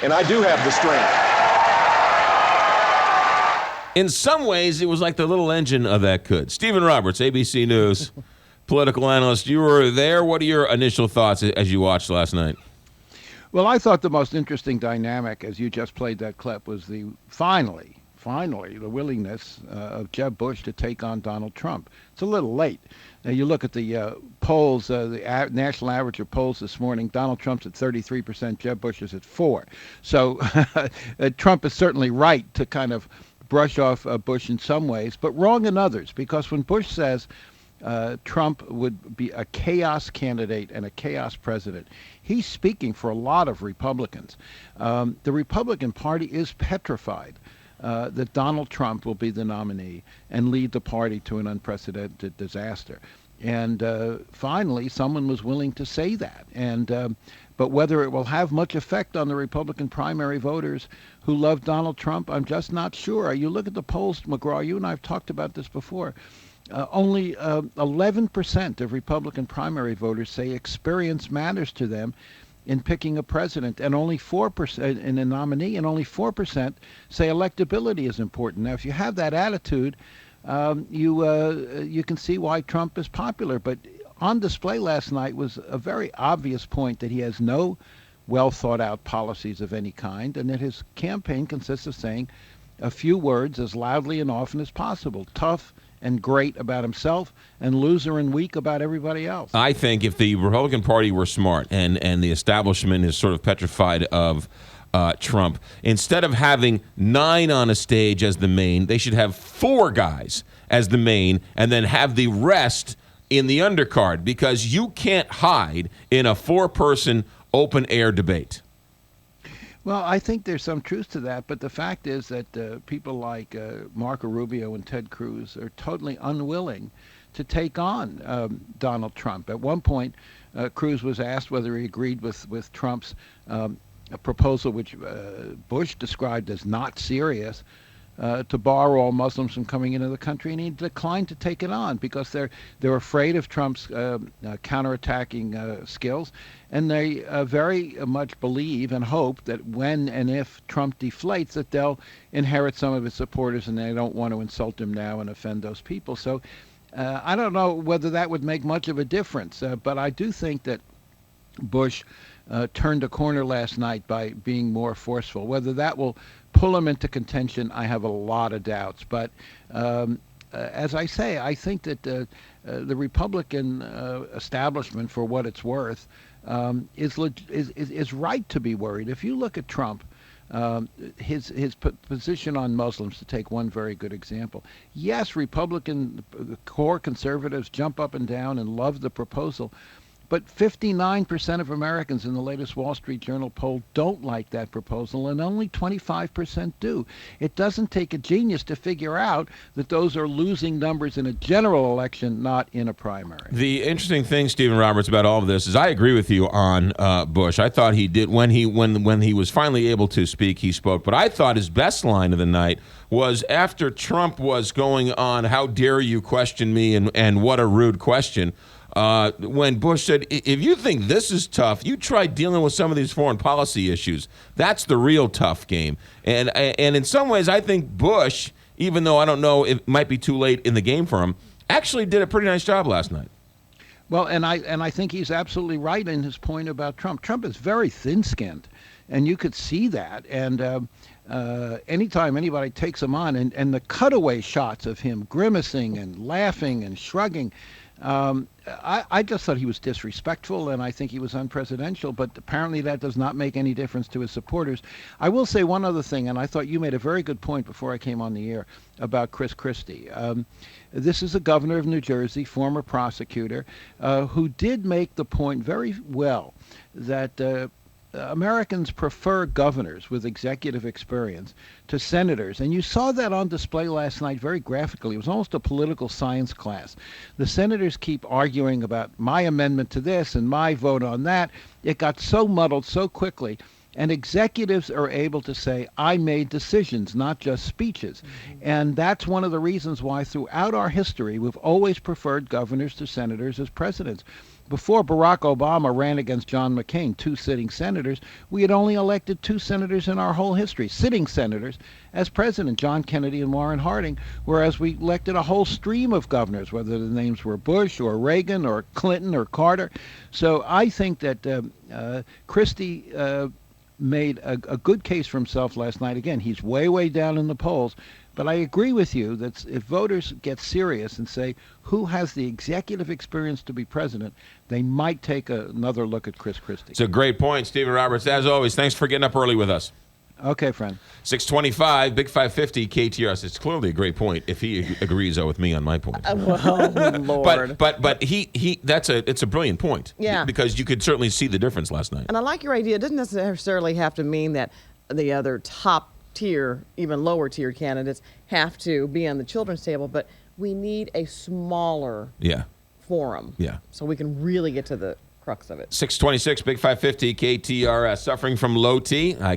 and I do have the strength. In some ways, it was like the little engine of that could. Stephen Roberts, ABC News, political analyst. You were there. What are your initial thoughts as you watched last night? Well, I thought the most interesting dynamic, as you just played that clip, was the finally, the willingness of Jeb Bush to take on Donald Trump. It's a little late. You look at the polls, the national average of polls this morning. Donald Trump's at 33%. Jeb Bush is at 4%. So Trump is certainly right to kind of brush off Bush in some ways, but wrong in others. Because when Bush says Trump would be a chaos candidate and a chaos president, he's speaking for a lot of Republicans. The Republican Party is petrified that Donald Trump will be the nominee and lead the party to an unprecedented disaster. And finally, someone was willing to say that. But whether it will have much effect on the Republican primary voters who love Donald Trump, I'm just not sure. You look at the polls, McGraw, you and I have talked about this before. Only 11% of Republican primary voters say experience matters to them in picking a president, and only 4% in a nominee, and only 4% say electability is important. Now, if you have that attitude, you can see why Trump is popular. But on display last night was a very obvious point that he has no well thought out policies of any kind, and that his campaign consists of saying a few words as loudly and often as possible. Tough and great about himself, and loser and weak about everybody else. I think if the Republican Party were smart and the establishment is sort of petrified of Trump, instead of having 9 on a stage as the main, they should have 4 guys as the main and then have the rest in the undercard, because you can't hide in a 4-person open-air debate. Well, I think there's some truth to that, but the fact is that people like Marco Rubio and Ted Cruz are totally unwilling to take on Donald Trump. At one point, Cruz was asked whether he agreed with Trump's proposal, which Bush described as not serious, to bar all Muslims from coming into the country, and he declined to take it on because they're afraid of Trump's counterattacking skills, and they very much believe and hope that when and if Trump deflates, that they'll inherit some of his supporters, and they don't want to insult him now and offend those people. So I don't know whether that would make much of a difference, but I do think that Bush turned a corner last night by being more forceful. Whether that will pull him into contention, I have a lot of doubts. But as I say, I think that the Republican establishment, for what it's worth, is right to be worried. If you look at Trump, his position on Muslims, to take one very good example. Yes, Republican core conservatives jump up and down and love the proposal, but 59% of Americans in the latest Wall Street Journal poll don't like that proposal, and only 25% do. It doesn't take a genius to figure out that those are losing numbers in a general election, not in a primary. The interesting thing, Stephen Roberts, about all of this is I agree with you on Bush. I thought he did, when he was finally able to speak, he spoke. But I thought his best line of the night was after Trump was going on, "How dare you question me," and "what a rude question." When Bush said, if you think this is tough, you try dealing with some of these foreign policy issues. That's the real tough game. And in some ways, I think Bush, even though I don't know, it might be too late in the game for him, actually did a pretty nice job last night. Well, and I think he's absolutely right in his point about Trump. Trump is very thin-skinned, and you could see that. And anytime anybody takes him on, and the cutaway shots of him grimacing and laughing and shrugging, I just thought he was disrespectful, and I think he was unpresidential, but apparently that does not make any difference to his supporters. I will say one other thing, and I thought you made a very good point before I came on the air about Chris Christie. This is a governor of New Jersey, former prosecutor, who did make the point very well that Americans prefer governors with executive experience to senators. And you saw that on display last night very graphically. It was almost a political science class. The senators keep arguing about my amendment to this and my vote on that. It got so muddled so quickly. And executives are able to say, I made decisions, not just speeches. And that's one of the reasons why throughout our history, we've always preferred governors to senators as presidents. Before Barack Obama ran against John McCain, 2 sitting senators, we had only elected 2 senators in our whole history, sitting senators, as president, John Kennedy and Warren Harding, whereas we elected a whole stream of governors, whether the names were Bush or Reagan or Clinton or Carter. So I think that Christie made a good case for himself last night. Again, he's way, way down in the polls. But I agree with you that if voters get serious and say, who has the executive experience to be president, they might take another look at Chris Christie. It's a great point, Stephen Roberts. As always, thanks for getting up early with us. Okay, friend. 625, Big 550, KTRS. It's clearly a great point if he agrees with me on my point. Well, Lord. But it's a brilliant point. Yeah. Because you could certainly see the difference last night. And I like your idea. It doesn't necessarily have to mean that the other top tier, even lower tier candidates have to be on the children's table, but we need a smaller forum. Yeah. So we can really get to the crux of it. 626, Big 550, KTRS. Suffering from low T, I can